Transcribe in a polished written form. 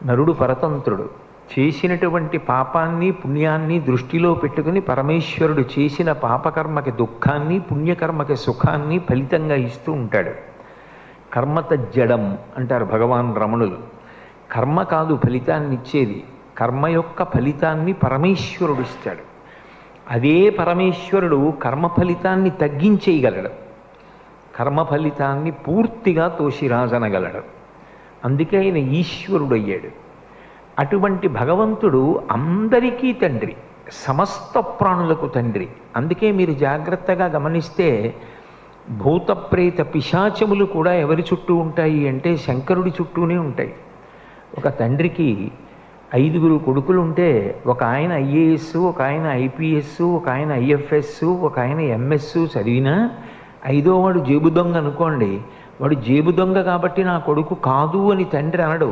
నరుడు పరతంత్రుడు. చేసినటువంటి పాపాన్ని పుణ్యాన్ని దృష్టిలో పెట్టుకుని పరమేశ్వరుడు చేసిన పాపకర్మకి దుఃఖాన్ని, పుణ్యకర్మకి సుఖాన్ని ఫలితంగా ఇస్తూ ఉంటాడు. కర్మత జడం అంటారు భగవాన్ రమణులు. కర్మ కాదు ఫలితాన్ని ఇచ్చేది, కర్మ యొక్క ఫలితాన్ని పరమేశ్వరుడు ఇస్తాడు. అదే పరమేశ్వరుడు కర్మ ఫలితాన్ని తగ్గించేయగలడు, కర్మ ఫలితాన్ని పూర్తిగా తోసిరాజనగలడు. అందుకే ఆయన ఈశ్వరుడు అయ్యాడు. అటువంటి భగవంతుడు అందరికీ తండ్రి, సమస్త ప్రాణులకు తండ్రి. అందుకే మీరు జాగ్రత్తగా గమనిస్తే భూతప్రేత పిశాచములు కూడా ఎవరి చుట్టూ ఉంటాయి అంటే శంకరుడి చుట్టూనే ఉంటాయి. ఒక తండ్రికి 5 కొడుకులు ఉంటే ఒక ఆయన ఐఏఎస్, ఒక ఆయన ఐపీఎస్, ఒక ఆయన ఐఎఫ్ఎస్, ఒక ఆయన ఎంఎస్ చదివినా 5వ వాడు జేబు దొంగ అనుకోండి, వాడు జేబు దొంగ కాబట్టి నా కొడుకు కాదు అని తండ్రి అనడు.